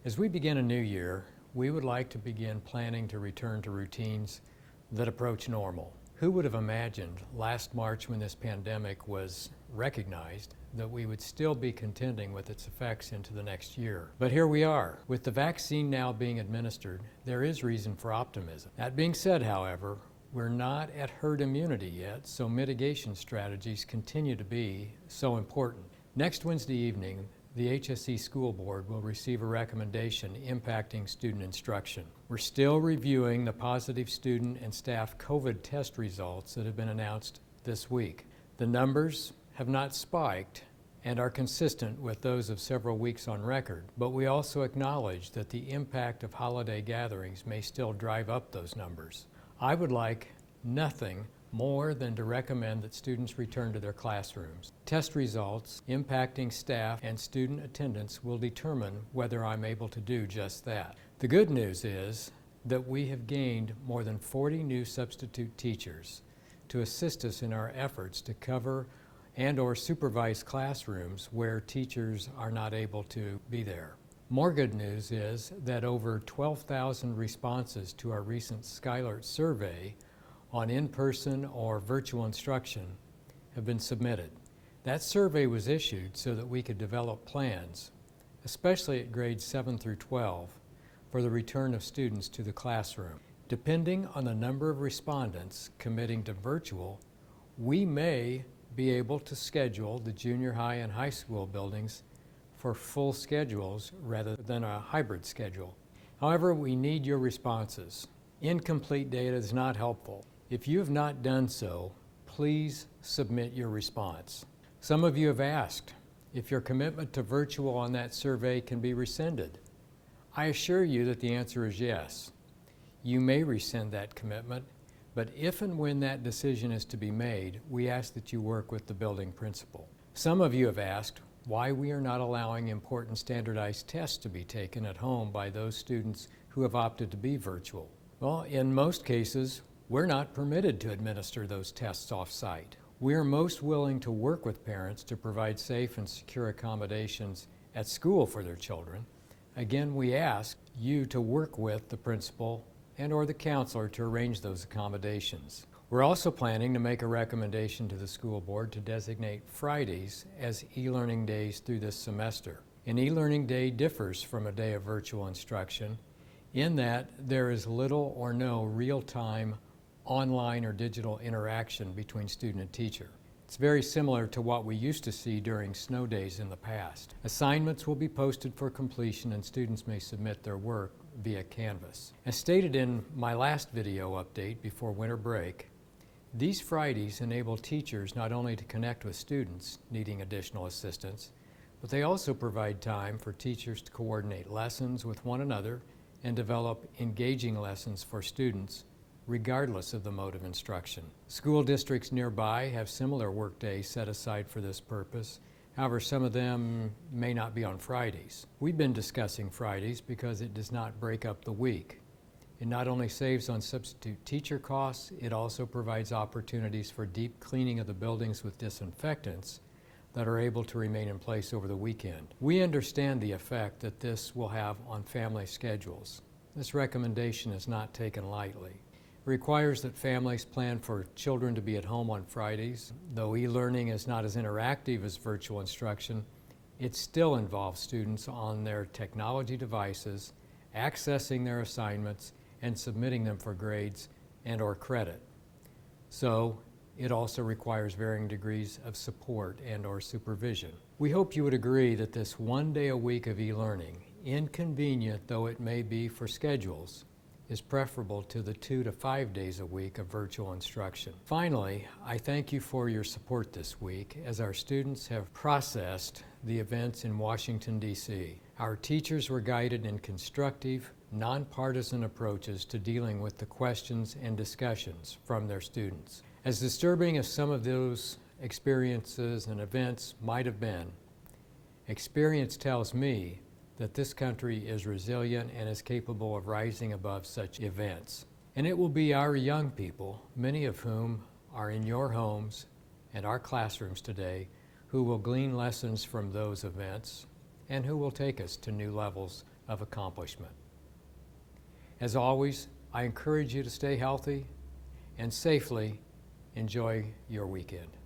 As we begin a new year, we would like to begin planning to return to routines that approach normal. Who would have imagined last March, when this pandemic was recognized, that we would still be contending with its effects into the next year? But here we are. With the vaccine now being administered, there is reason for optimism. That being said, however, we're not at herd immunity yet, so mitigation strategies continue to be so important. Next Wednesday evening, the HSE School Board will receive a recommendation impacting student instruction. We're still reviewing the positive student and staff COVID test results that have been announced this week. The numbers have not spiked and are consistent with those of several weeks on record, but we also acknowledge that the impact of holiday gatherings may still drive up those numbers. I would like nothing more than to recommend that students return to their classrooms. Test results impacting staff and student attendance will determine whether I'm able to do just that. The good news is that we have gained more than 40 new substitute teachers to assist us in our efforts to cover and/or supervise classrooms where teachers are not able to be there. More good news is that over 12,000 responses to our recent Skylert survey on in-person or virtual instruction have been submitted. That survey was issued so that we could develop plans, especially at grades 7 through 12, for the return of students to the classroom. Depending on the number of respondents committing to virtual, we may be able to schedule the junior high and high school buildings for full schedules rather than a hybrid schedule. However, we need your responses. Incomplete data is not helpful. If you have not done so, please submit your response. Some of you have asked if your commitment to virtual on that survey can be rescinded. I assure you that the answer is yes. You may rescind that commitment, but if and when that decision is to be made, we ask that you work with the building principal. Some of you have asked why we are not allowing important standardized tests to be taken at home by those students who have opted to be virtual. Well, in most cases, we're not permitted to administer those tests off-site. We are most willing to work with parents to provide safe and secure accommodations at school for their children. Again, we ask you to work with the principal and/or the counselor to arrange those accommodations. We're also planning to make a recommendation to the school board to designate Fridays as e-learning days through this semester. An e-learning day differs from a day of virtual instruction in that there is little or no real-time online or digital interaction between student and teacher. It's very similar to what we used to see during snow days in the past. Assignments will be posted for completion and students may submit their work via Canvas. As stated in my last video update before winter break, these Fridays enable teachers not only to connect with students needing additional assistance, but they also provide time for teachers to coordinate lessons with one another and develop engaging lessons for students regardless of the mode of instruction. School districts nearby have similar work days set aside for this purpose. However, some of them may not be on Fridays. We've been discussing Fridays because it does not break up the week. It not only saves on substitute teacher costs, it also provides opportunities for deep cleaning of the buildings with disinfectants that are able to remain in place over the weekend. We understand the effect that this will have on family schedules. This recommendation is not taken lightly. It requires that families plan for children to be at home on Fridays. Though e-learning is not as interactive as virtual instruction, it still involves students on their technology devices, accessing their assignments, and submitting them for grades and/or credit. So, it also requires varying degrees of support and/or supervision. We hope you would agree that this one day a week of e-learning, inconvenient though it may be for schedules, is preferable to the 2 to 5 days a week of virtual instruction. Finally, I thank you for your support this week as our students have processed the events in Washington, D.C. Our teachers were guided in constructive, nonpartisan approaches to dealing with the questions and discussions from their students. As disturbing as some of those experiences and events might have been, experience tells me that this country is resilient and is capable of rising above such events. And it will be our young people, many of whom are in your homes and our classrooms today, who will glean lessons from those events and who will take us to new levels of accomplishment. As always, I encourage you to stay healthy and safely enjoy your weekend.